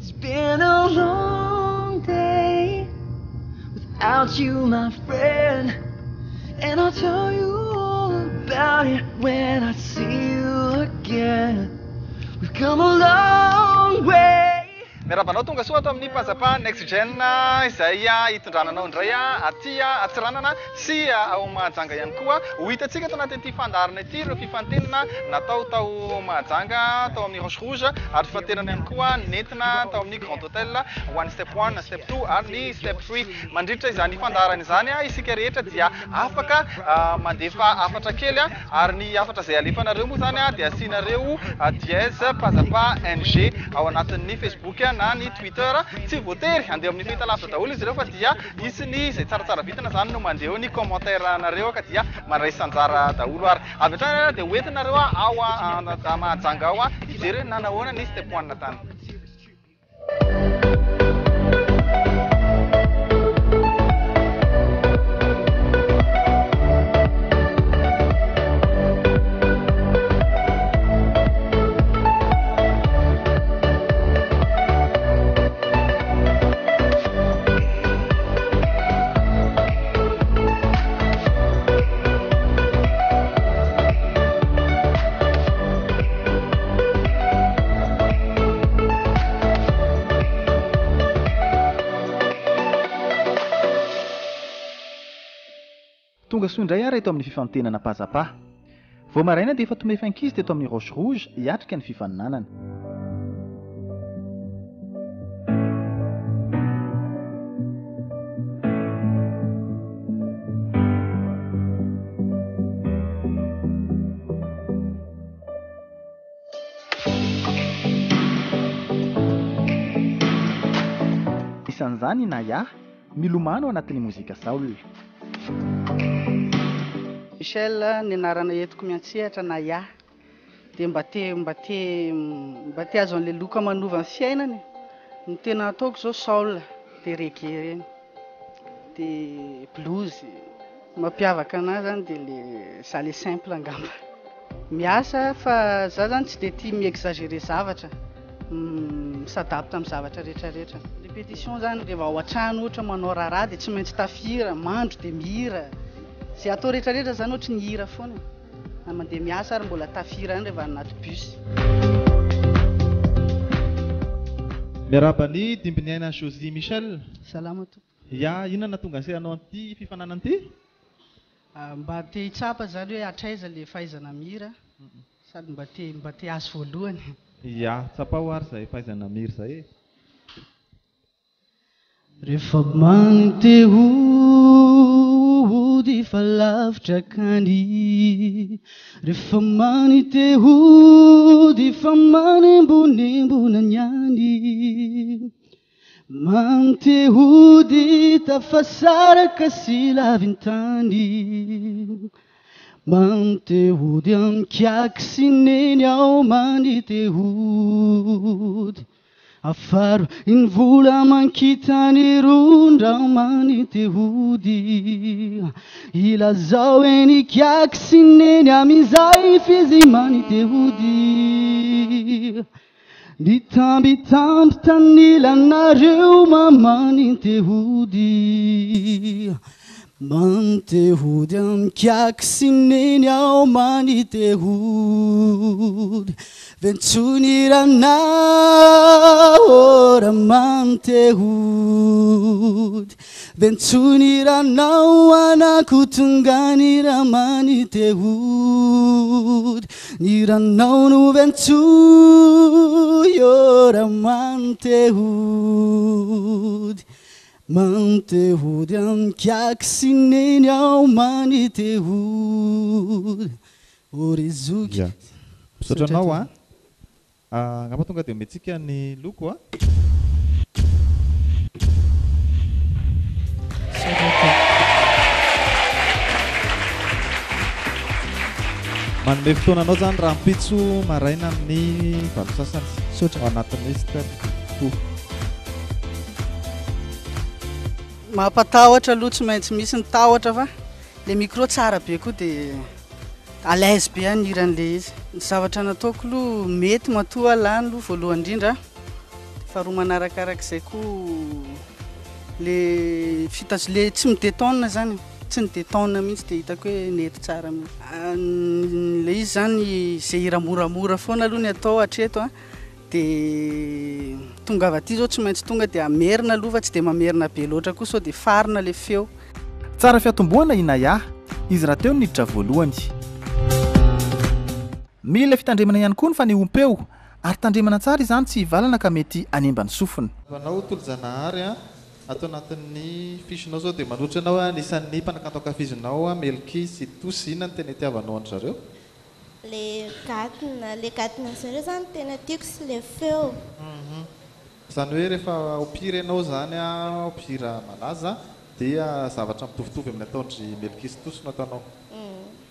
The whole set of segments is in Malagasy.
It's been a long day without you, my friend, and I'll tell you all about it when I see you again. We've come a long way. Miarabanao tonga soa ato amin'ny Panzapa Next Gen izay hitondrananao indray aty Atsiranana sy ao Mahajanga ihany koa. Ho hitantsika tao anatin'ity fandaharana ity ireo fifantenana natao tao Mahajanga tao amin'ny Roche Rouge ary fifantenana ihany koa nentina tao amin'ny Grand Hotel ho an'ny step 1, step 2 ary ny step 3. Mandritra izany fandaharana izany isika rehetra dia afaka mandefa afatra kely ary ny afatra izay alefanareo moa zany dia asianareo dièse Panzapa NG ao anatin'ny Facebook na ny Twitter. Tsy voatery andeha amin'ny fahita lavitra daholo izy ireo fa dia isiny izay tsaratsara vitana zany no mandeha ny commentaire nareo ka dia mandray sanjara daholo ary avy hatrany dia hoentinareo ao Mahajanga ao hijery nanahoana ny step 1 tany. Tonga soa indray ary eto amin'ny fifantenana Panzapa. Vao maraina dia efa tomefankizy teto amin'ny Roche Rouge hiatrika ny fifaninanana. Isan'izany Naya milomano anatin'ny mozika Saoul. Michel ny anarana entiko miantsehatra Naya dia mba te azo an'ilay loka manova ny fiainany. Ny tena ataoko zao Saoul dia reggae reny dia blues. Mampiavaka anazy zany dia le simple angamba. Miasa fa za zany tsy dia tia mi-exagérer zavatra, s'adapte amin'ny zavatra rehetrarehetra. Répétition zany rehefa ao an-trano ohatra manao raharaha dia tsy maintsy tafira, mandro dia mihira. Zay atao rehetrarehetra zany ohatra ny hira foana. Na mandeha miasa ary mbola tafira any rehefa anaty bus. Miaraba ny dimbiniaina Josie Michel. Salama to. Ya, inona tonga ansehanao an'ity fifanana an'ity? Mba te hitsapa zany hoe hatraiza le fahaizana mihira sady mba te azo voalohany. Ya, tsapao ary zay fahaizana mihira zay. Rehefa manite hody fa lavitra kany, rehefa manite hody fa manembonembona nyany, manite hody tafasaraka sy lavintany, manite hody amikiaky sy neny ao manite hody. Afaro iny vola mankitany rondra manite hody, ilazao eny kiaky sy neny amizay fizy manite hody. Nitambitamby tanilanareo mamanite hody, manite hody amikiaky sy neny ao manite hody. Ventsony ranao ora manite hody, ventsony ranao anako tonga ny ra manite hody, ny ranao no ventsoy ora manite hody, manite hody amikiaky sy neny ao manite hody. Orizoky. Misotranao ngapa tonga dia metsika ny loko manome fotoananao zany raha mpitso maraina amin'ny valo sasany ao anatin'ny step 2. Mampatahotra aloha tsy maintsy misy ny tahotra fa le micro tsara be koa dia à l'aise be aniran'le izy. Ny zavatra nataoko aloha mety matoa lany aloha voalohany indrindra faharoa manarakarak'izay koa le le tsy midétonne zany tsy nidétonne mihitsy dia hitako hoe nety tsara mihitsy le izy zany zay hira moramora foana aloha ny atao hatreto dia tonga avy aty zao tsy maintsy tonga dia amerina aloha fa tsy dia mamerina be loatra koa sao dia farina le feo. Tsara fiatomboana Inaya, izy raha teo niditra voalohany. Mila fitandremana ihany koa ny fanehoam-peo ary tandremana tsara izany tsy hivalana ka mety hanemba ny sofina. Vanao tolo-janahary atao anatin'ny fisinao zao dia manoatra ianao anisan'ny mpanakanto ankafizinao Melky sy Tosy, inona ny tena itiavanao an zareo? Le gatina zareo zany tena tiako sy le feo. Zany hoe rehefa opira ianao zany opira malaza dia zavatra mitovitovy amin'ny ataondry Melky sy Tosy no ataonao.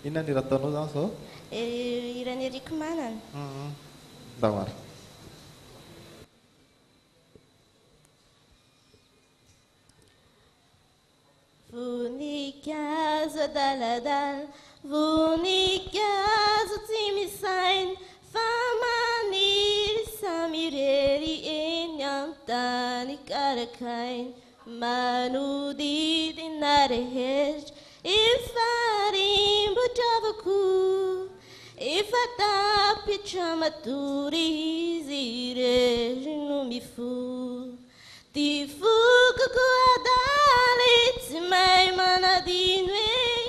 Inona ny raha ataonao zany zao? Irany Eric Manana. Dawara. Voninkazo adaladala, voninkazo tsy misaina, fa maniry samirery eny amin'ny tany karakaina, manodidina rehetra, ifarimbotra avokoa, efa tapitra matory izy rehetra no mifoha. Ty fokoko adaly tsy mahay manadino hoe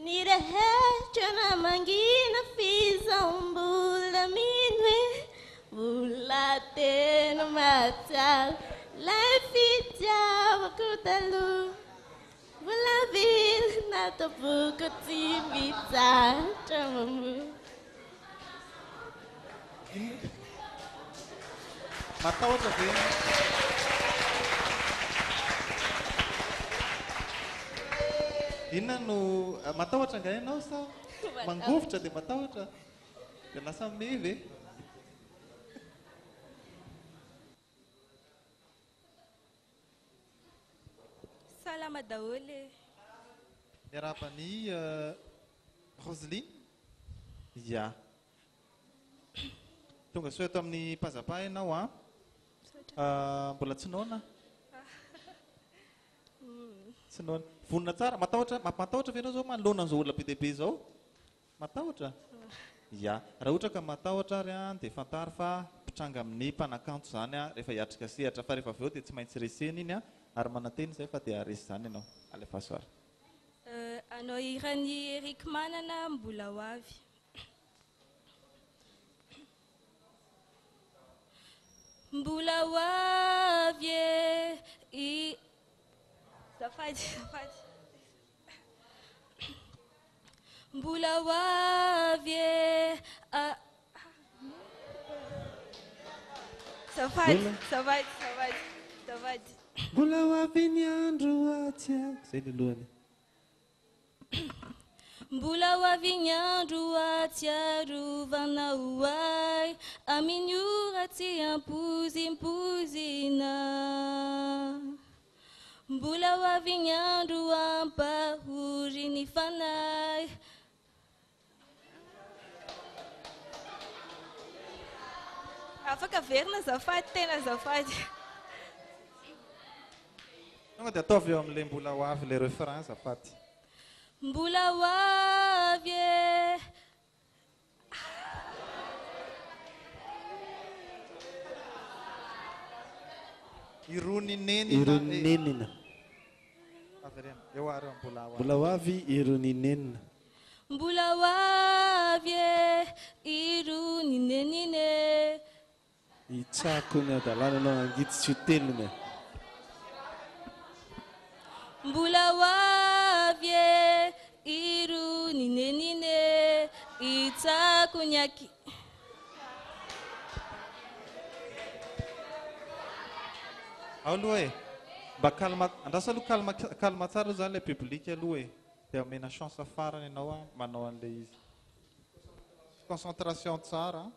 ny rehetra na mangina fizam-bola mino hoe vola tena matsalo lay fitiavako taloha vola vily natapoko tsy mitsatra mamoa. Matahotra ve? Inona no matahotra nga ianao sa mangovotra dia matahotra dia lasa meve? Salama daholo. Miarahaba-ny Roseline? Ya. Tonga soa eto amin'ny mpazapa ianao mbola tsy naona? Tsy naona. Vonona tsara, matahotra ve ianao zao manoloana an'izao olona be dia be izao? Matahotra? Ya. Raha ohatra ka matahotra ary dia fantaro fa mpitranga amin'ny mpanakanto zany rehefa hiatrika sehatra fa rehefa avy eo dia tsy maintsy resena iny ary mananteny izay fa dia resy zany ianao. Alefa soara. Anao iran'ny Eric Manana mbola ho avy. Mbola ho avy Zafady. Mbola ho avy Zafady. Mbola ho avy ny andro atsiaka. Izay ny lohany. Mbola ho avy ny andro atsiarovana hoay amin'ny ora tsy ampozimpozina. Mbola ho avy ny andro ampahory ny fanahy. Afaka verina zafady, tena zafady. Tonga dia ataovy eo amin'ilay mbola ho avy ilay refrain zafady. Mbola ho avy ironinenina. Eo ary mbola ho avy ironinenina. Mbola ho avy ironinenine. Itsako ny adalana anao angitsy tsy ho telona. Mbola ho avy ironinenine. Itsako ny aki. Aloha e, mba calme, andrasa aloha calme tsara zany ilay public aloha e. Dia amena chance farany ianao manao an'ilay izy. Concentration tsara.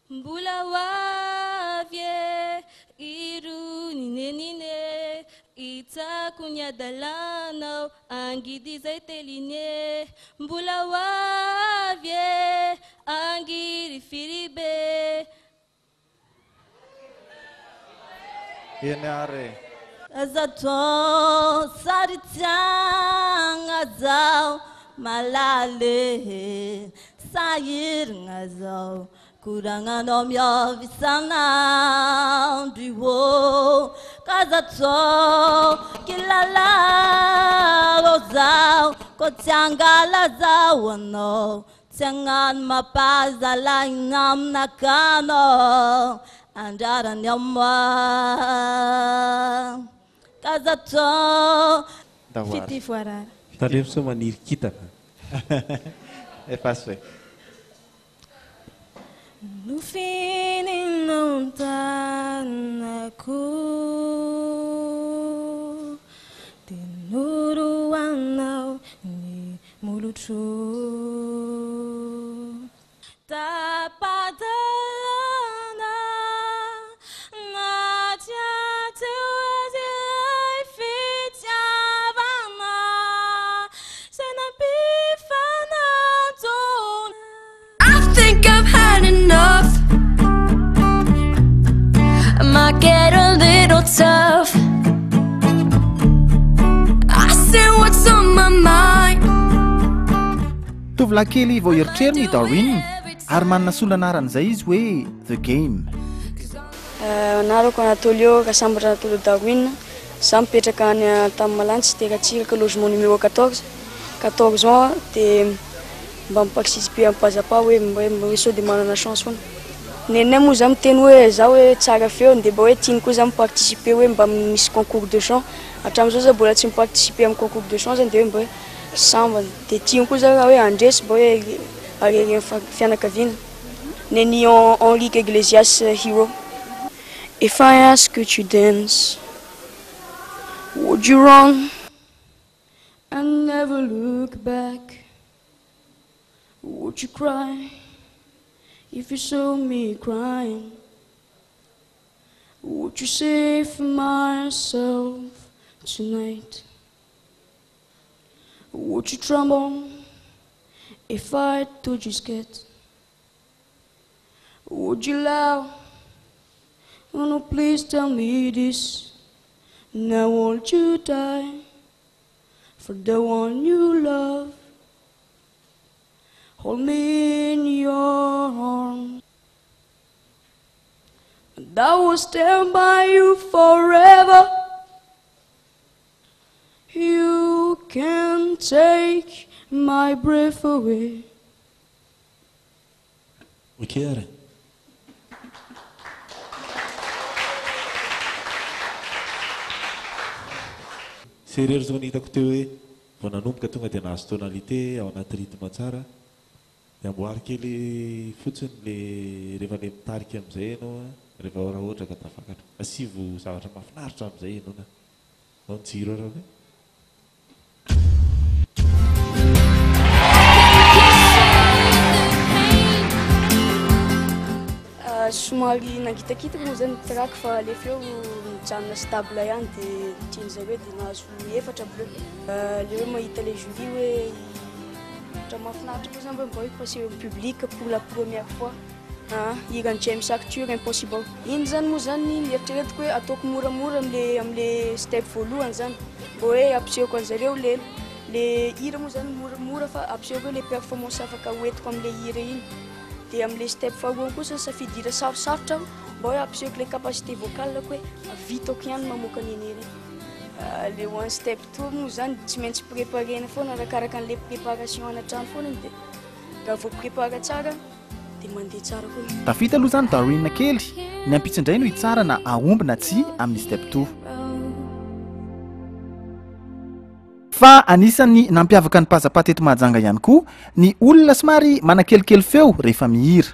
Mbola ho avy ironinenine. Itsako ny adalanao angidy izay teline. Mbola ho avy angiry firibe eny ary azatao saritiagna zao malale sahirigna zao kuranganao miavy isan'andro io kazatao kilalao zao ko tsy angala zao anao tsy agnano mapazalaigna aminakanao andrarany amoa kazatao Fity voarara. Talemo so maniry kitana. efasy ve Nufininao tanako Tinuruanao ny molotro Tapadalana Natiateo azilay fitiavana Senapifanaton I think I've had enough. I might get a little tough. I say what's on my mind. tovolahy kely vao eritreriny Darwin ary manana soloanaran'izay izy hoe The Game. Anarako Anatolio Kasambatra Anatolio Darwin. Zaho mipetraka any tamin'ny Malantsy Teratsiraka logement numéro 14 ans dia mba miparticiper amin'ny pazapa hoe sao dia manana chance foana. Nenay moa zaho miteny hoe zaho hoe tsara feo dia mba hoe tiany koa zaho miparticiper hoe mba misy concours de chant. Hatramin'izao zaho mbola tsy miparticiper amin'ny concours de chant zany dia hoe mba hoe sambana dia tiany koa zaho raha hoe andresy mba hoe arereny fianakaviana. Neny Henrique Iglesias Hero. If I ask you to dance, would you run and never look back? Would you cry if you saw me crying? Would you save myself tonight? Would you tremble if I told you scared? Would you laugh? Oh no, please tell me this. Now won't you die for the one you love? Hold me in your arms, and I will stand by you forever. You can take my breath away. Okay, serery zao nitako teo hoe vao nanomboka tonga dia nahazo tonalité ao anaty rythme tsara dia amboary kely fotsiny le rehefa le mitarika amin'izay ianao rehefa raha ohatra ka tafakatra asivo zavatra mahafinaritra amin'izay ianao na ao ny jiro raha hoe somary nangitakitaka moa zany traky fa le feo mijanona stable ihany dia tiany zareo dia nahazo 4 bleu. Le hoe mahita le jury hoe ohatra mahafinaritra koa zany mba hoe passer au public pour la première fois hiran'ny James Arthur Impossible. Iny zany moa zany mieritreretiko hoe ataoko moramora am'le step voalohany zany mba hoe ampisehoko an'zareo le hira moa zany moramora fa ampisehoko hoe le performance afaka hoentiko am'le hira iny. Dia am'le step faharoa kosa safidira sarosarotra mba hoe ampisehoko le capacité vocale hoe vitako ihany mamoaka an'iny hira. Le one step tour moa zany tsy maintsy préparena foana arakaraka an'le préparation anatrano foana iny dia raha vao prépara tsara dia mandeha tsara koa. Tafita aloha zany Darwin kely ny ampitsindray no hitsara na aomby na tsy amin'ny step tour. Fa anisany nampiavaka ny pazapata eto Mahajanga ihany koa ny olona somary manakelikely feo rehefa mihira.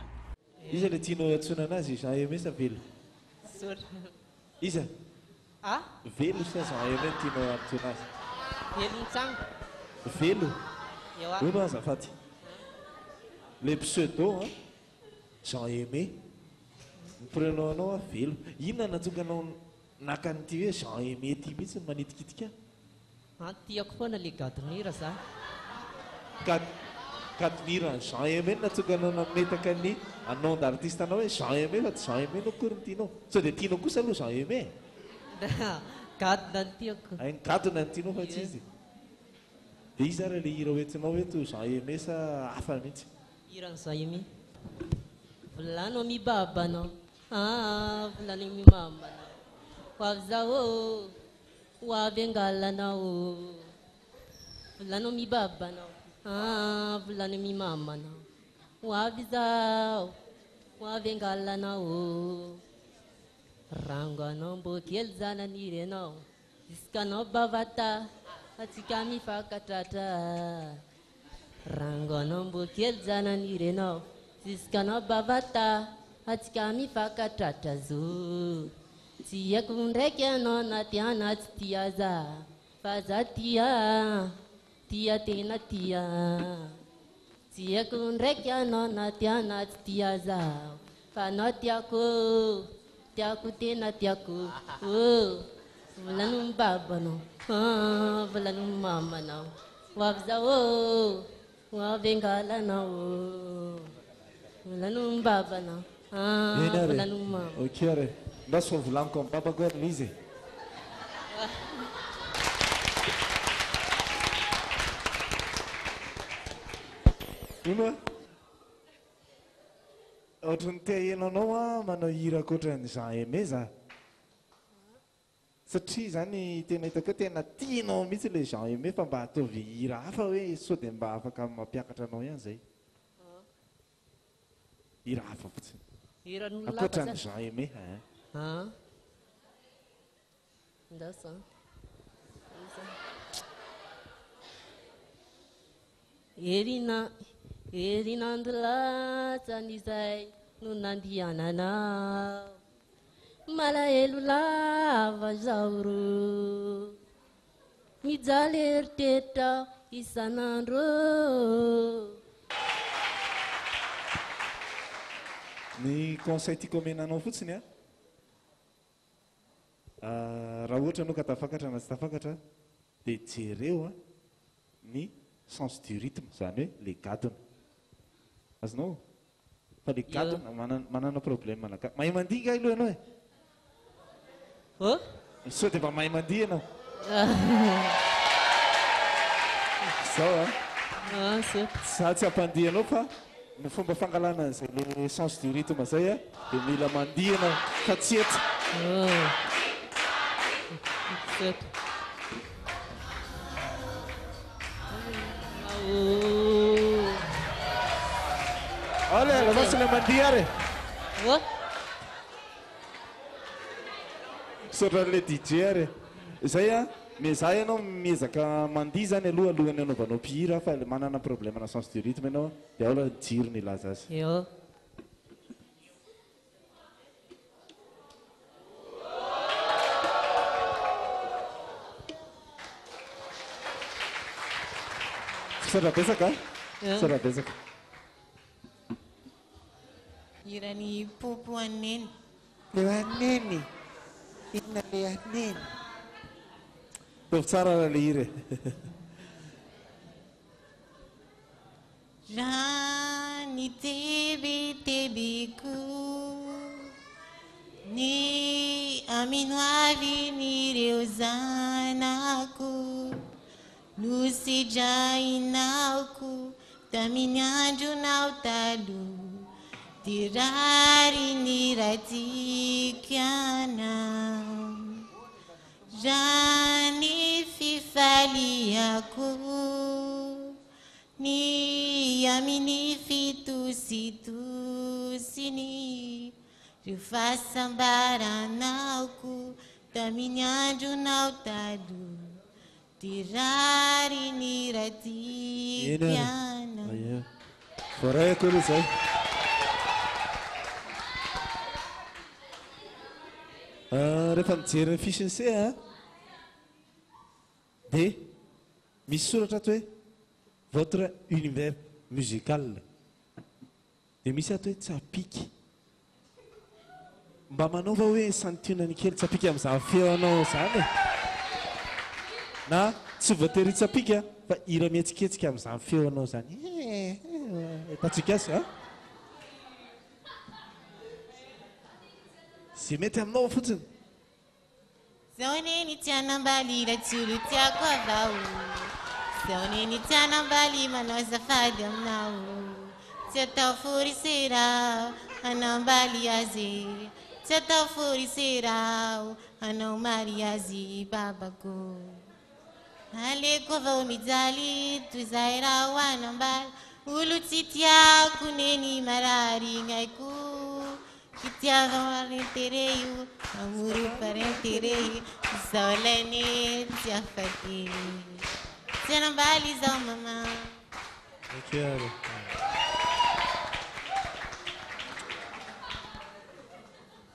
Iza le tianao antsoina anazy Jean Aimé sa Velo? Iza? Velo sa Jean Aimé tianao antsoina azy? Velo mitsanga. Velo? Velo azafady. Le pseudo Jean Aimé. Ny prénom anao Velo. Inona nahatonga anao naka an'ity hoe Jean Aimé ty mihitsy manitikitika? Tiako foana le gadonira za. Kadmira Jean Aimé natsoka anao nametaka ny anao d'artiste anao hoe Jean Aimé fa Jean Aimé no akory ny tianao sao dia tianao kosa aloha Jean Aimé gadona ny tiako ay ny gadona ny tianao fa tsy izy dia izy ary le hira hoentinao eto Jean Aimé sa hafa mihitsy hira ny Jean Aimé volano mibabanao volano mimamanao ho avy zaho ho avy angalanao volano mibabanao volano mimamanao ho avy zaho ho avy angalanao rango anao mbo kely zanany irenao iskanao bavata atsika mifankatratra rango anao mbo kely zanany irenao iskanao bavata atsika mifankatratra zo tsy haiko ndraiky anao na tiana tsy tia za fa za tia tena tia tsy haiko ndraiky anao na tiana tsy tia za fa anao tiako tena tiako volano mibabanao volano mimamanao ho avy zaho ho avy angalanao volano mibabanao volano mimamana ok re mba so volaniko amin'ny babako ary le izy ino ohatrany te henanao a manao hira koatrany Jean Aimé za satria zany tena hitako hoe tena tianao mihitsy le Jean Aimé fa mba ataovy hira hafa hoe sao dia mba afaka mampiakatra anao ihany zay hira hafa fotsiny akoatrany Jean Aimé ndasa herinandolatsanyizay no nandiananao malahelo lava zaoro mijaly eritreritra isanandro ny conseil tiako omenanao fotsiny raha ohatra anao ka tafakatra na tsy tafakatra dia jereo ny sens du rythme zany hoe le gadona azonao fa le gadona manana problème manaka mahay mandihy ga aloha ianao sao dia mba mahay mandihy ianao zao za tsy ampandihy anao fa ny fomba fangalana an'izay le sens du rythme zay dia mila mandihy anao fa tsy eto ale lavasy le mandihy ary sotran'le DJ ary zay meza ianao miezaka mandihy zany alohany anaovanao mpihira fa manana problème na sens du rythme ianao dia aola jiro ny ilaza azy sarabesaka sarabesaka irany popo aneny le aneny inona le aneny tovy tsara raha le hira raha ny tebetebeko ny amino avy nireo zanako nusijainaoko tamin'ny andronao taloha dia rary ny ratikana raha ny fifaliako ny amin'ny fitositosiny reo fahasambaranaoko tamin'ny andronao taloha tirari ny ratipiana forayako aloha zay rehefa mijery ny fisiny se dia misy soratra ato hoe votre univers musical dia misy ato hoe tsapiky mba manaova hoe santionany kely tsapiky amin'izany feonao zany na tsy voatery tsapika fa hira mihetsiketsika amin'izany feo anao zany tatsika azy a zay mety aminao fotsiny zao neny tianambaly ratsolo tiako avao zao neny tianambaly manao zafady aminao tsy atao forisera anambaly azy tsy atao forisera anao mariazy babako aleko avao mijaly toy izay raha ho anambaly olo tsy tiako neny marary gnaiko kitiavarentere io amoro parentere zao lany tsy afaty tsy anambaly zao mama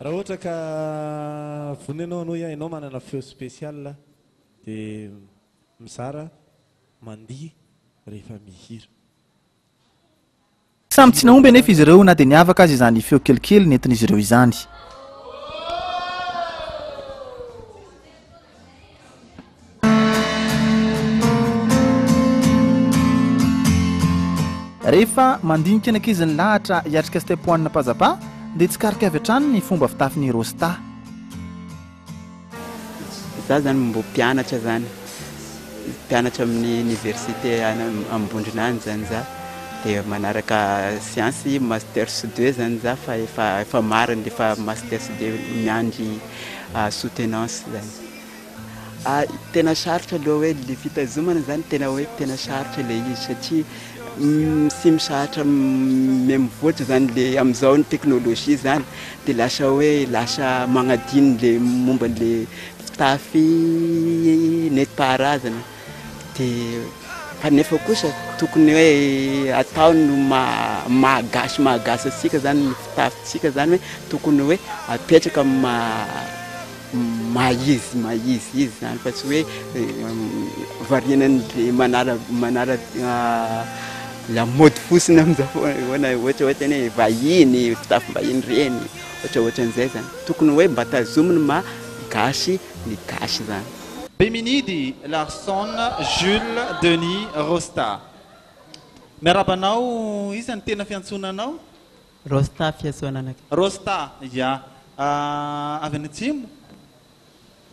raha ohatra ka vonenao anao ianao manana feo spécial dia mizara mandihy rehefa mihira samy tsy naomby anefa izy ireo na dia niavaka azy izany feo kelikely nentin'izy ireo izany rehefa mandinika anankizy ny lahatra hiatrika stepoanina pazapa dia tsy karika avy hatrany ny fomba fitafin'ny rosta za zany mbo mpianatra zany mpianatra amin'ny université ambondrinany zany za dia manaraka science masters 2 zany za fa efa mariny efa masters 2 miandry soutenance zany tena sarotra aloha hoe le fitazomana zany tena hoe tena sarotra le izy satria sy misahatra mivoatra zany le amin'izao ny teknôlôjia zany dia lasa magnadino le momba le fitafy nentim-paharazana dia kanefa kosa tokony hoe atao no mahagasy asika zany ny fitafitsika zany hoe tokony hoe apetraka maizy zany fa tsy hoe varianan'le manara la mode fosina amin'izao ohatra ny vahiny fitafim-bahiny reny ohatran'izay zany tokony hoe mba tazominy gasy ny gasy zany Beminidy Larson Jules Denis Rosta miarabanao iza ny tena fiantsonanao Rosta fiantsonana Rosta ya avy any atsimo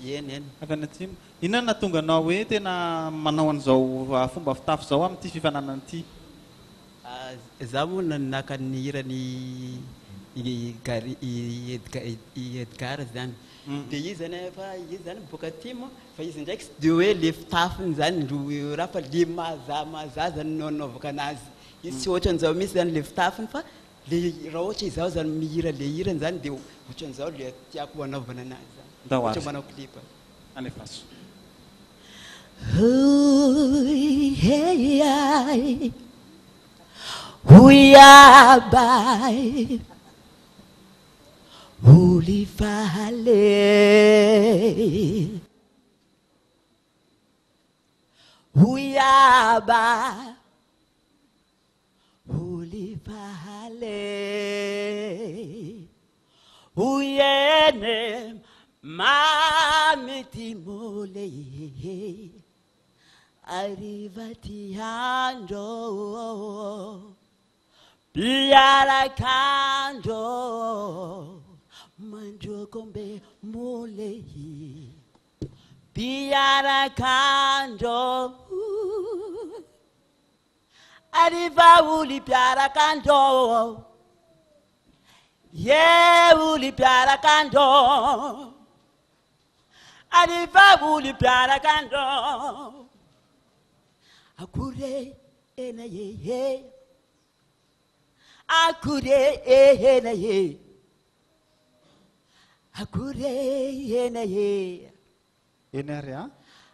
eny avy any atsimo inona natonga anao hoe tena manao an'izao fomba fitafy zao amin'ity fifananana ity za moa nanaka ny hirany Edgar zany dia izy zany fa izy zany boka aty moa fa izy ndraiky sy dia hoe le fitafiny zany raha fa le mazaza zany nanaovaka anazy izy tsy ohatran'izao misy zany le fitafiny fa le raha ohatra izao zany mihira le hirany zany dia ohatran'izao le tiako hanaovana anazy zany ohatra manao klipa alefaso Huyabai Ulifale Huyaba Ulifale Huyene Mamiti mole Arrivati ando Piara kando Manjo kombe mole Piara kando Arriva uli piara kando Ye uli piara kando Arriva uli piara kando Akure ena ye Akure ena ye Akure ena ye Eneria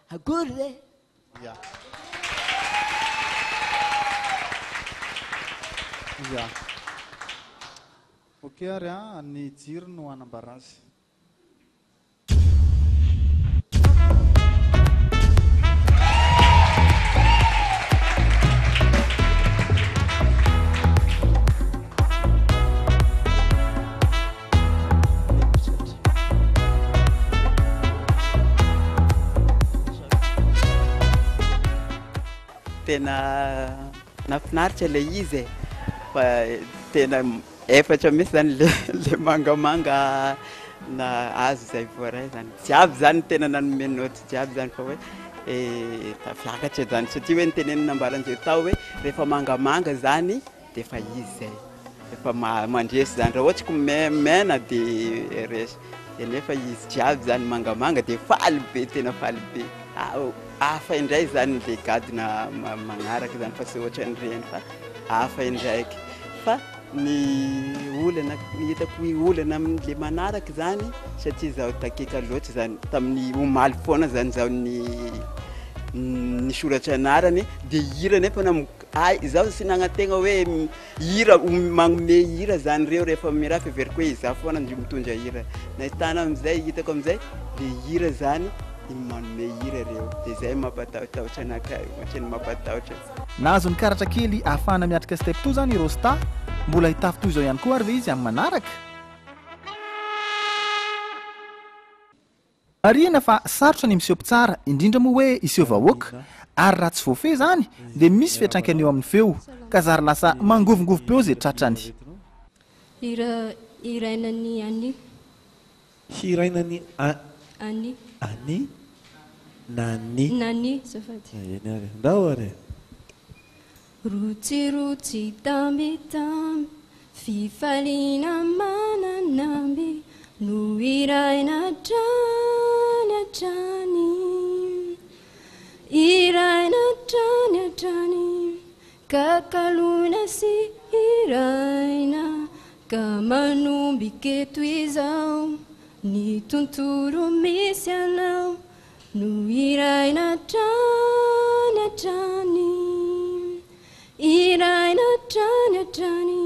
Akure ya ya ok aria ny jiro no anambarazy tena nafinaritra le izy fa tena efatra misy zany le mangamanga na azo zay voaray zany jiaby zany tena nanome noty jiaby zany fa hoe tafiakatra zany satria hoe nitenenina ambaran'izay tao hoe rehefa mangamanga zany de efa izy zay efa mandresy zany raha ohatry ko mena de resy nefa izy jiaby zany mangamanga de faly be tena faly be hafa indray zany le gadina magnaraka zany fa sy ohatra nyreny fa hafa indraiky fa ny olana hitako olana amin'le manaraka zany satria zaho takeka loatra zany tamin'ny omaly foana zany zaho ny soratra anarany de hira nefa zaho sy nagnategna hoe hira magnome hira zany reo rehefa miraha feveriko hoe izaho foana ndry mitondra hira nahitana am'izay hitako am'izay le hira zany manome hira reo de zay mampatahotahotra anakay ohatrany mampatahotra nahazo ny karatra kely ahafahana miatrika step to zany Rosta mbola hitafy toy izao ihany koa ary ve izy amin'ny manaraka marihana fa sarotra ny miseho tsara indrindra moa hoe iseho vahoaka ary raha tsy voafe zany dia misy fiatraikany eo amin'ny feo ka zary lasa mangovingovim-peo zay tratrany hirainany ani hirainany ani nani zafady eny ary ndao ary rotsirotsy tambitamby fifaliana mananamby no iraina trany atrany iraina trany atrany kakalona sy iraina ka manomby keto izao ny tontolo misy anao no iraina trany atrany iraina trany atrany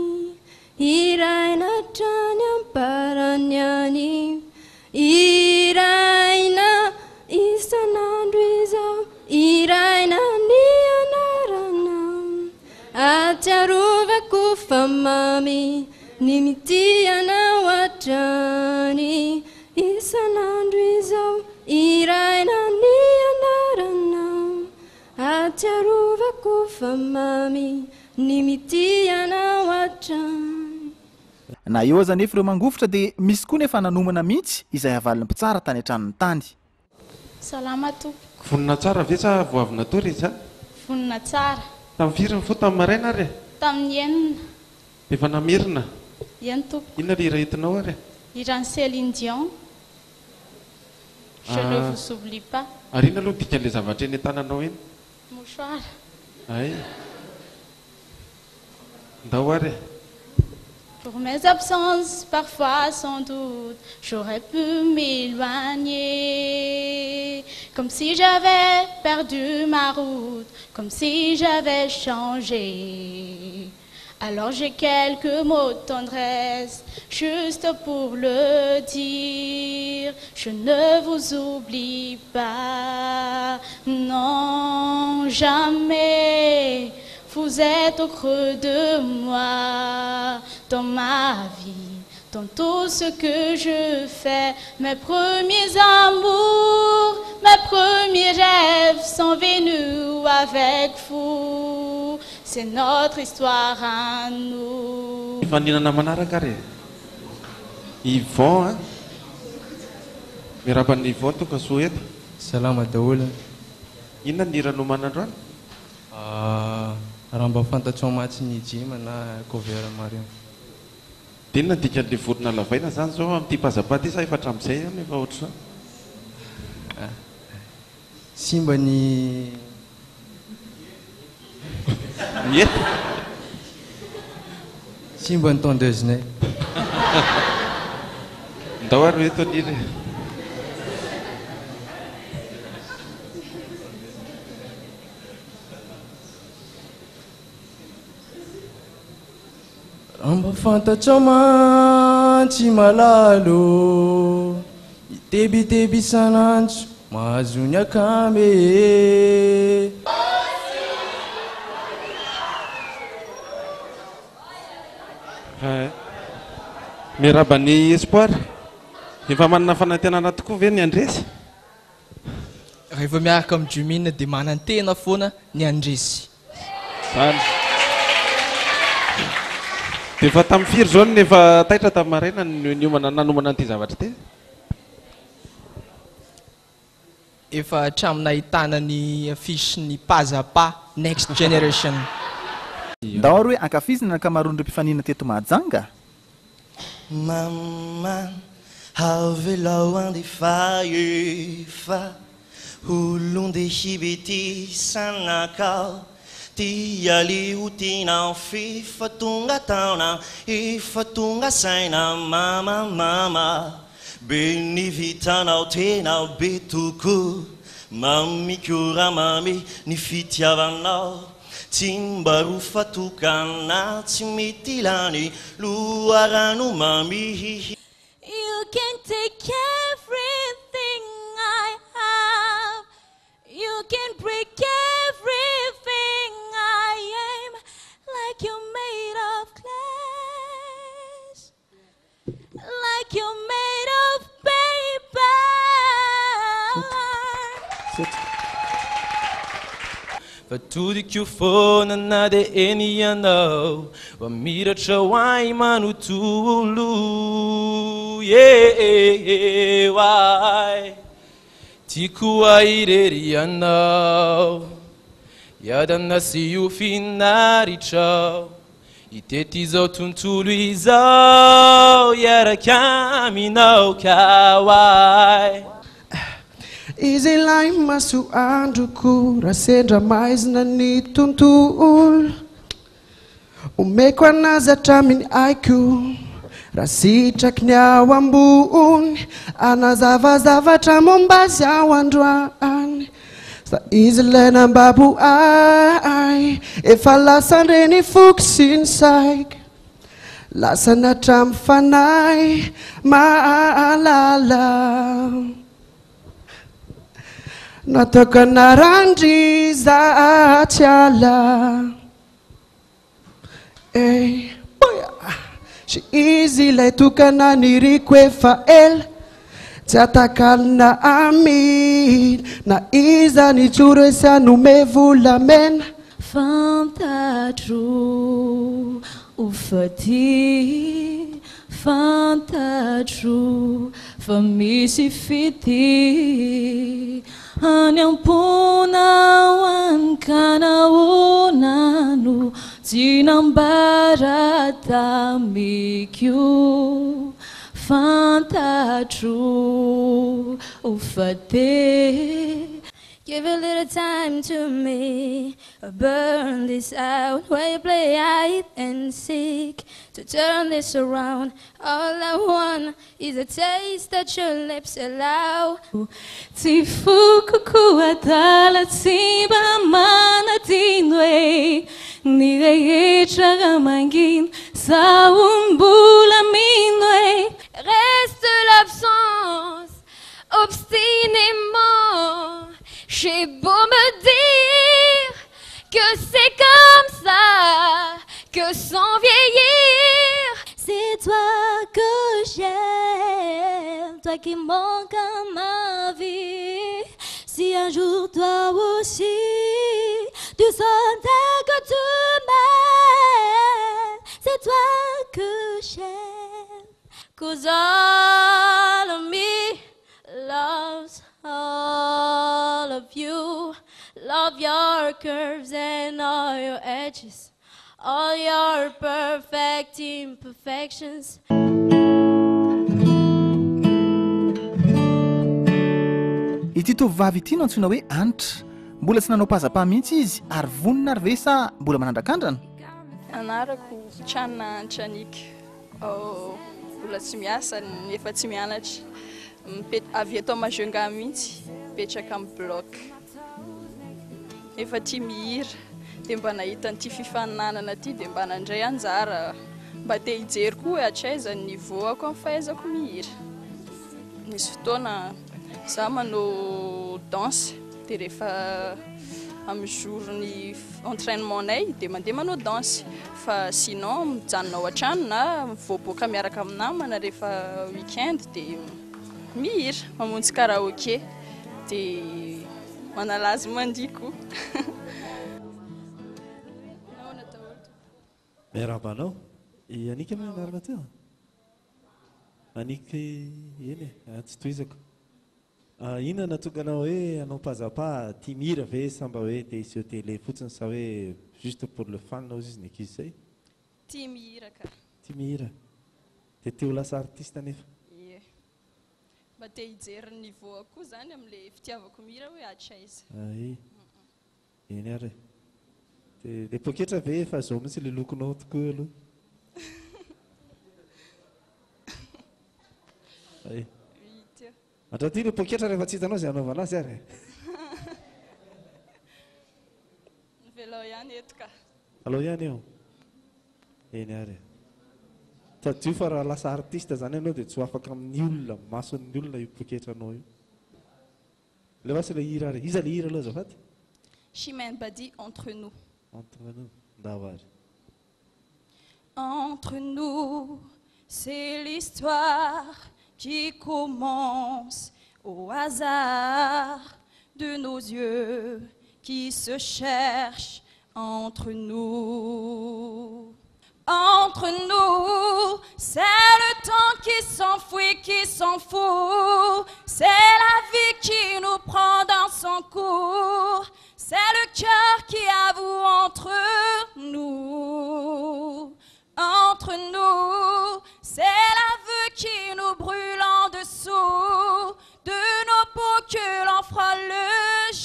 iraina trany amparany any iraina isanandro izao iraina ny anarana atsiarovako fa mamy ny mitianao atrany isanandro izao iraina ny anarana atsiarovako fa mamy ny mitianao atrany na eo aza nefa ireo mangofotra dia misy koa nefa nanomana mihitsy izay havaliny mpitsara tany an-tranony tany salama to vonina tsara vetsa voavina to rehetra vonina tsara tamin'ny firiny fo tamin'ny maraina ary tamin'ny enina efa namirina eny to inona le hira entinao ary hiran'ny Céline Dion je ne vous oublie pas ary ina aloha dikan'ilay zavatra eny an-tananao eny mouchoir ay ndao ary pour mes absences parfois sans doute j'aurais pu m'éloigner comme si j'avais perdu ma route comme si j'avais changé alors j'ai quelques mots de tendresse juste pour le dire je ne vous oublie pas non jamais vous êtes au creux de moi dans ma vie dans tout ce que je fais mes premiers amours mes premiers rêves sont venus avec vous c'est notre histoire à nous ifaninana manaraka ary Yvon miraban'ny Yvon toka soa eto salama daholo inona ny hira nomanandroany raha mba fantatrao matsy ny jima na cover Mariam dia inona dikan'le vorona lavaina zany zao amin'ity mpazapady sa efatra amin'izay any efa ohatr' zao simba ny miety simba ny tondeusenay ndao ary eto an'iny Amba fantatrao mantsy malalo itebiteby isanandro mahazo ny akame mirabany espoir efa manana fanantenana tokoa ve ny andresy rehefa miaraka amin'ny Jumine dia manan-tena foana ny andresy. Zany. Dia efa tamin'ny firy zao ny efa taitra tamin'ny maraina nanomana an'ity zavatra ty? Efa hatramina ahitana ny afisy ny Pazapa Next Generation. Ndao ary hoe ankafizina ny ankamaroan'ireo mpifanina teto Mahajanga. Mamma havelao andefa efa olondehibety sanakao tia liutina fifa tunga tauna ifa tunga saina mama beni vitanao tenao betuku mami kura mami ni fitiavanao timbaru fatukana timitilani luaranu mami. You can take everything I have. You can break everything I am. Like you're made of glass. Like you're made of paper. Tudo que o fona nada é niano, o mira chawai manu tulu, yeah, why? Tiku aireriano, yada nasi o finari chau, e tetizou tuntulu izau, yara caminau kawai. Izy lai maso androko raha sendra maizina ny tontolo omeko anazy hatramin'ny aiko raha sitraky ny ao ambony anazavazavatra mombazy ao androany sa izy ilay nambabo ay efa lasa ndreny foky sy ny saika lasa natramin'ny fanahy mahalala nataka narandry za tsy ala sy izy ilay tokana niriko efa ela tsy atakalina aminy na iza ny tsoro esy anome volamena fantatro ufaty fantatro fa misy fity any ampona wankanaonano tsy nambara tamikio fantatro ufaty. Give a little time to me, burn this out, while you play hide and seek, to turn this around. All I want is a taste that your lips allow. Tifuku kuatala tiba mana tinwe, nireitra gamangin sa umbula minwe. Reste l'absence, obstinément. J'ai beau me dire que c'est comme ça, que sans vieillir, c'est toi que j'aime, toi qui manques à ma vie. Si un jour toi aussi tu sentais que tu m'aimes, c'est toi que j'aime. 'Cause all of me loves all of you, love your curves and all your edges, all your perfect imperfections. Ity tovovavy ity no antsoina hoe Anitra, mbola tsy nanao pazapa mihitsy izy ary vonona ary ve sa mbola manandrakandrana? Anarako Tranina Antranika, mbola tsy miasa nefa tsy mianatra. Avy eto Majunga mihitsy, petraka amin'ny bloc. Efa tia mihira, dia mba nahita an'ity fifaninanana ity dia mba nandray anjara mba te hijery koa hoe hatraiza ny nivoako amin'ny fahaizako mihira. Misy fotoana za manao danse dia rehefa amin'ny journée entraînementnay dia mandeha manao danse, fa sinon mijanona ao an-trano na mivoaboaka miaraka amin'ny namana rehefa weekend dia mihira, mamonjy karaoké dia manalazy mandiko. Miarabanao anika amy anarana teo anika eny tsy toizako inona natonganao hoe anao pazapa tia mihira ve sa mba hoe te iseho télé fotsiny sa hoe juste pour le fun nao izy nekizy zay Tia mihira ka. tia mihira de te ho lasa artiste nefa Ie. Mba te hijery ny niveau koa zany am'le fitiavako mihira hoe atraiza. ay eny ary de poketra ve fa zao mihitsy le lokonao tokoa aloha ay andraty le poketra rehefa tsy hitanao zay anaovana azy ary Velao ihany eto ka. alao ihany eo eny ary tadio fa raha lasa artiste zany ianao dia tsy ho afaka amin'ny olona mason'ny olona io poketranao io le vasy le hira ary iza le hira aloha zafaty Chimène Badi, entre nous. entre nous ndavary Entre nous, c'est l'histoire qui commence au hasard de nos yeux qui se cherchent entre nous. Entre nous, c'est le temps qui s'enfuit, qui s'en fout. C'est la vie qui nous prend dans son cours. C'est le cœur qui avoue entre nous. Entre nous, c'est l'aveu qui nous brûle en dessous de nos peaux que l'on frôle le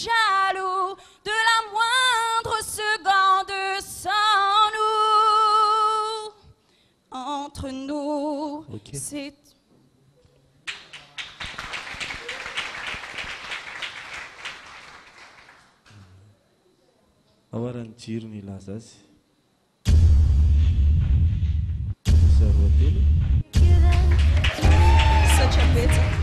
jaloux de la moindre seconde sans nous. Entre nous, c'est... awarany jiro ny ilaza azy saroatelo Satria betsaka.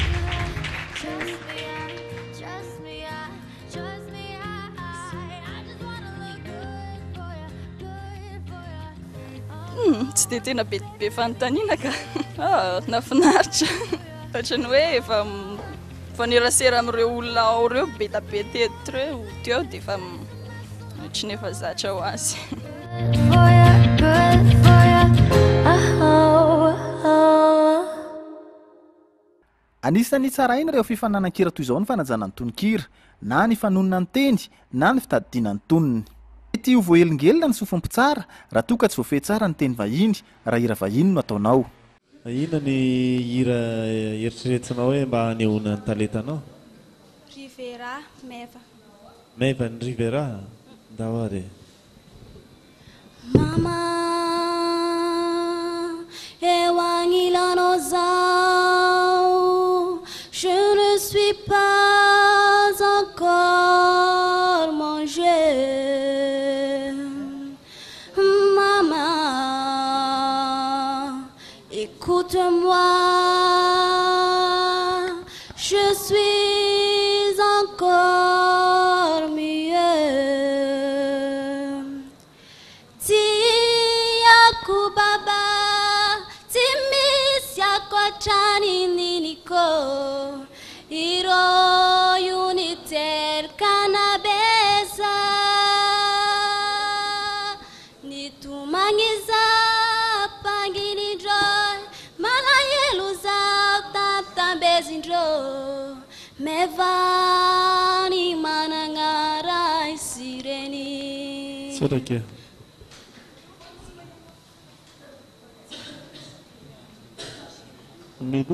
Tsy dia tena be fanontaniana ka nafinaritra ohatrany hoe efa fanerasera amin'ireo olona ao ireo be tabe teto ireo teo dia efa ohatrany efa zatra ho azy. anisany tsara iny reo fifananan-kira toy izao ny fanajana ny tonon-kira na ny fanonona ny teny na ny fitadidiana ny tonony ty ho voaelingelona ny sofompitsara raha toka tsy voafehy tsara ny teny vahiny raha hira vahiny no ataonao ina ny hira eritreretinao hoe mba hanehoana ny talentanao Rivera Meva Meva ny Rivera ndahoary Mama, je ne suis pas encore mangé. Maman, écoute-moi, je suis encore mieux. Tiaku baba, timisia kwa chani niniko, iro uniter kanabesa, nitumangiza pangini joy, malayeluza tatambezindro, mevani manangara isireni. Sodake.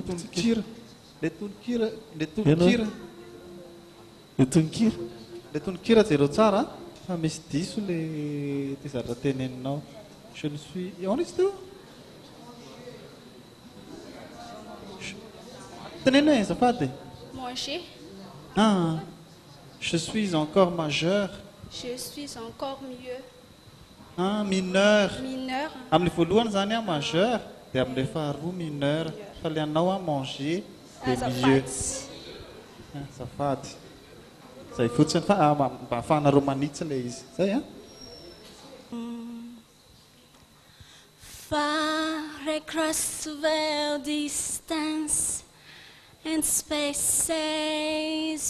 Tononkira, le tononkira, le tononkira zero tsara fa misy diso le ty zavatra teneninao. Je ne suis, iaona izy teo? Teneno e azafady. Manger. Ah, je suis encore majeur. Je suis encore mieux. Ah, mineur. Mineur. Amin'ny voalohany zany a majeur, dia amin'ny faharoa mineur. Fa le anao a manger de mieux. Azafady. Zay fotsiny fa mba ahafahana romanitsy le izy. Zay a? Far across the distance and spaces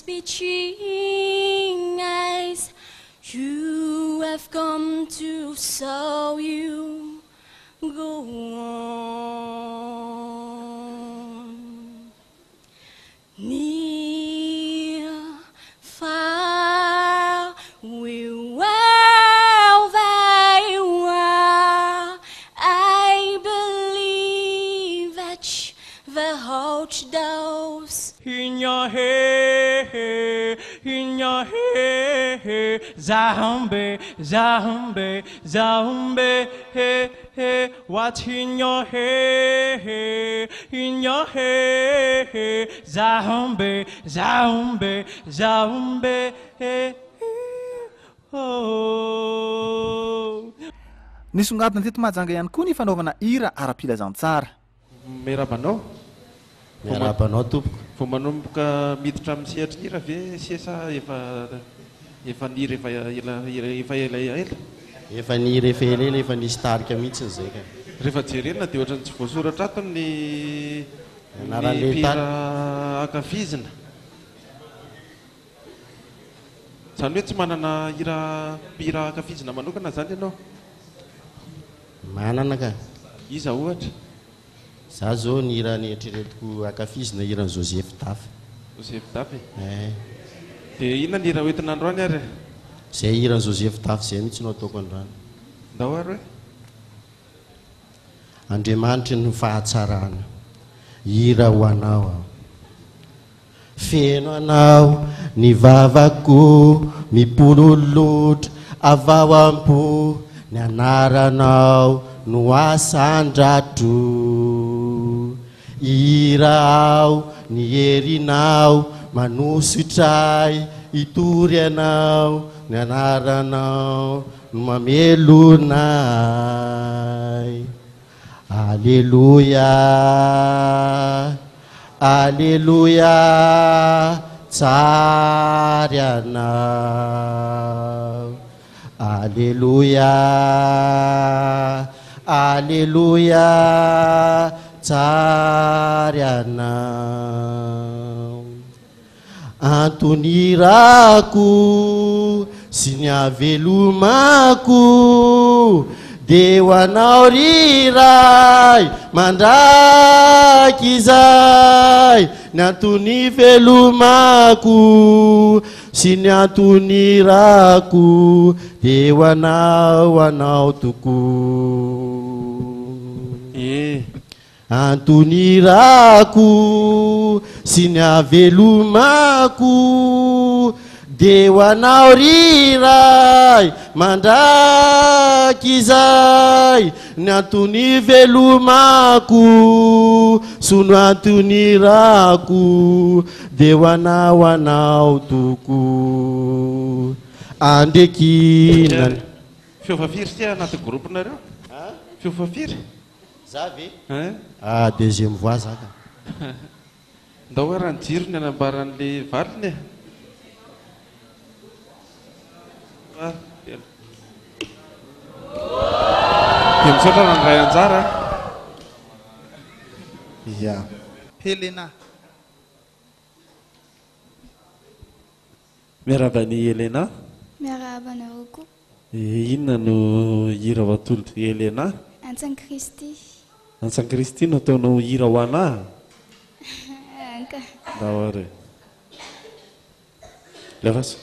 between us. You have come to, so you go on. Near, far, wherever you are, I believe that the hot doors in your head, in your head, zombie, zombie, zombie, hey, hey, what's in your head, zombie, zombie, zombie, hey, oh. Nisongadina teto Mahajanga ihany koa ny fanaovana hira ara-pilazantsara. Miarabanao. Miarabanao tompoko. Vao manomboka miditra amin'ny sehatra hira ve sesa efa niry efa ela. Efa niry efa ela efa nisy tarika mihitsy zay ka. Rehefa jerena dia ohatrany tsy voasoratra ato ny mpira ankafizina. Zany hoe tsy manana mpira ankafizina manokana zany ianao? Manana ka. Iza ohatra? Za zao ny hira ny eritreretiko ankafizina hiran'ny Joseph Dafy. Joseph Dafy? Dia inona ny hira hoentina androany ary? Zay hiran'ny Joseph Dafy zay mihitsy no ataoko androany. Ndao ary hoe? Andriamanitra ny fahatsarana, hira ho anao aho. Feno anao ny vavako mipololotra avao am-po, ny anaranao no asandratro. Hira aho ny herinao manosotray hitory anao, ny anaranao no mamelonay. Alleluia, alleluia, tsary anao. Alleluia, alleluia, tsary anao. Antonirako sy ny avelomako de ho anao riray mandraky izay, ny antony velomako sy ny antonirako de ho anao tokoa. Antonirako sy ny avelomako de ho anao riray mandraky izay, ny antony velomako so no antonirako de ho anao tokoa. Andrekina. Fiofafiry sy anaty groupe nareo? Fiofafiry? Za ve? Deuxième voix zaka. Ndao hoe raha ny jirony anambaran'le valiny e. Dia misaotra raha ny ray anjara. Ya. Helena. Miaraba ny Helena. Miaraba anareo koa. Inona no hira ho atolotry Helena? Antsan Kristy. Antsan Kristy no ataonao hira ho anahy? Anka. Ndao ary. Levaso.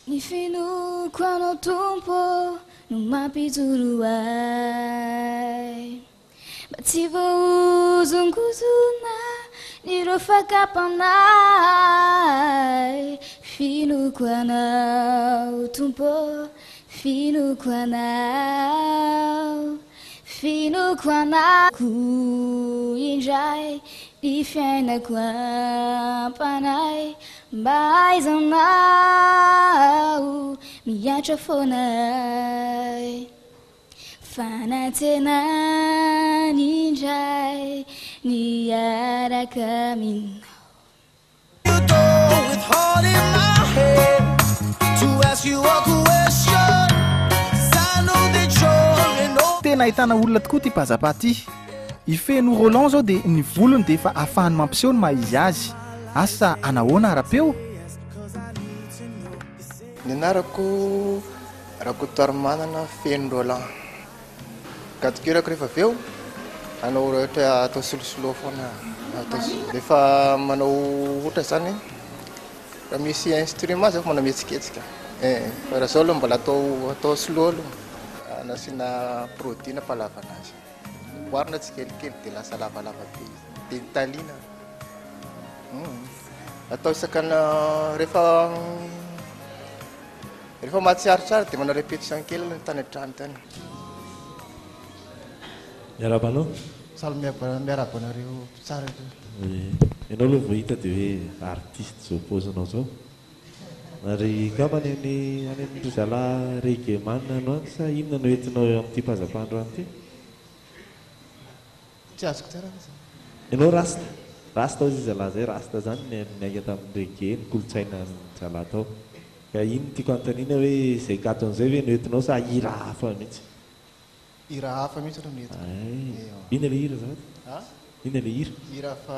Ny finoko anao tompo no mampijoro ahy, mba tsy voahozongozona nireo fakapanay. Finoko anao tompo, finoko anao, finoko anako indray ny fiainako ampanay, mba aizanao miatra foanay. Fanantenany indray niaraka aminao. With heart in my head to ask you a question, 'cause I know that tena ahitana olona tokoa ty pazapaty ifeno Roland zao dia ny volony dia efa ahafahany mampiseho ny maha izy azy asa anahoana ara-peo ny anarako Rakotoarmanana feno Roland katikirako rehefa aveo anao ohatra atao solosolo foana efa manao ohatra zany raha misy instrument zay manao mihetsiketsika fa raha zao aloha mbola atao slow aloha anasiana produit palavana azy boarina tsikelikely dia lasa lavalava be dia nitaliana atao isakana rehefa mahatsiarotsara dia manao répétition kely ny tany an-trano tany miarabanao saly miaraba anareo tsara ianao aloha voahita dia hoe artiste zao paozinao zao ary ngambany any amin'ny zala regeman no any sa inona no entinao amin'ity pazapandroany ty tsy azoko tsara ianao rasta izy zala zay rasta zany niainga tamin'ny rege ny kolotsaina zala tao ka iny tiako antanina hoe zay gaton'izay hoe noentinao sa hira hafa mihitsy hira hafa mihitsy aloha nety ina le hira zany ina le hira hira fa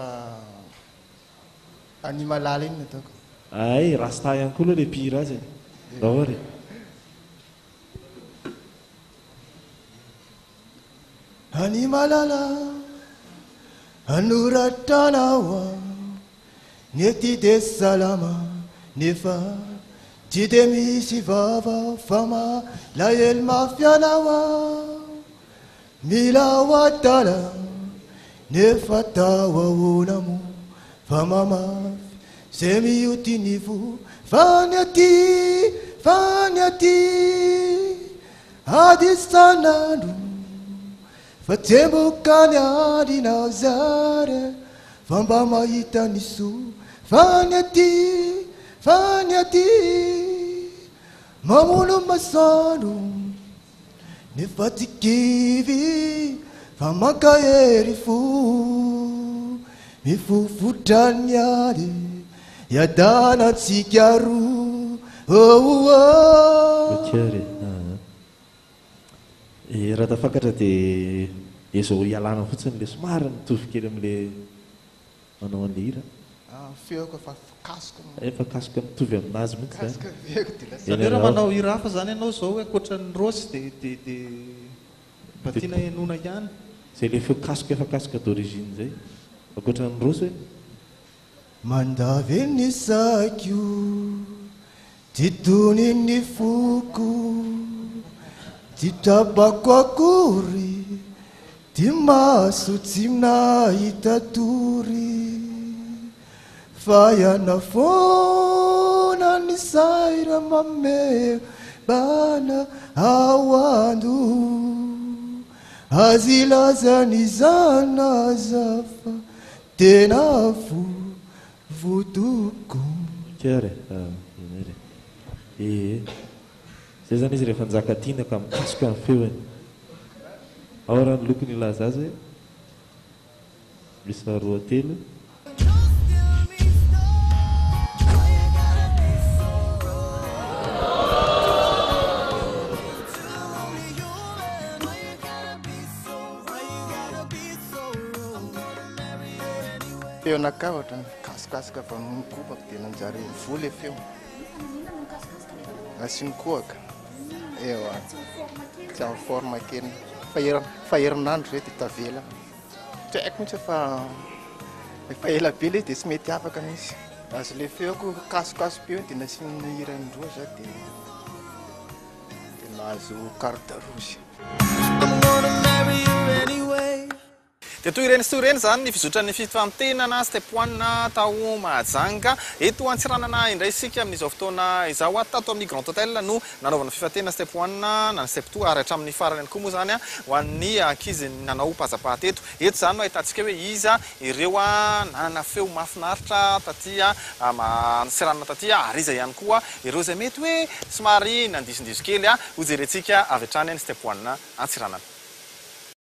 animalala iny nataoko ay rasta ihany koa aloha le mpihira azy rahory animalala anoratranao nety de salama nefa tsy de misy vava fa malahelo mafianao mila hoatala nefa tao ahoana mo fa mamafy zay miotinivo fany aty adisanandro fa tsembokany alinao zare fa mba mahita ny so fany aty mamono masano nefa tsikivy fa makahery fo mifofotrany aly yadana tsika roa otiary raha tafakatra dia ezao ialana fotsiny le somary mitovy kely amin'le manao an'le hira feoko fa kasiko efa kasika mitovy aminazy mihitsy zany raha manao hira hafa zany ianao zao hoe ankoatran'ny rosy dia mba tiana enona ihany zay le feo kasika efa kasika d'origine zay ankoatran'ny rosy hoe mandavy ny sakio ty tony ny foko ty trabako akory ty maso tsy nahita tory fa iana fona ny saira mame bana ao ando azy lazany zanazafa tena vodoko kary zay zany izy rehefa nizaka tiana ka mikasika ny feony ao raha ny lokony ilaza azy hoe misa roa telo feonaka ohatra kasikasika fa mikopaka dia nanjary voly feo asinikoaka eo tsy amin'ny forme kely fa herinandro re dia tavela tsy haiko mihitsy fa ela be le dia tsy mety afaka misy azy le feoko kasikaso be dia nasiana hirandroa za dia nahazo carte rouge dia toy ireny sy toy ireny zany ny fizotran'ny fifantenana stepoanina tao Mahajanga eto Antsiranana indray isika amin'izao fotoana izao tato amin'ny Grand Hotel no nanaovana fifantenana stepoanina na ny step 2 ary hatramin'ny farany ihany koa moa zany ho an'ny ankizy nanao pazapaty eto zany no ahitantsika hoe iza ireo nanana feo mahafinaritra tatya Antsiranana tatya ary iza ihany koa ireo izay mety hoe somary nandisindiso kely ho jerentsika avy hatrany ny stepoanina Antsiranana.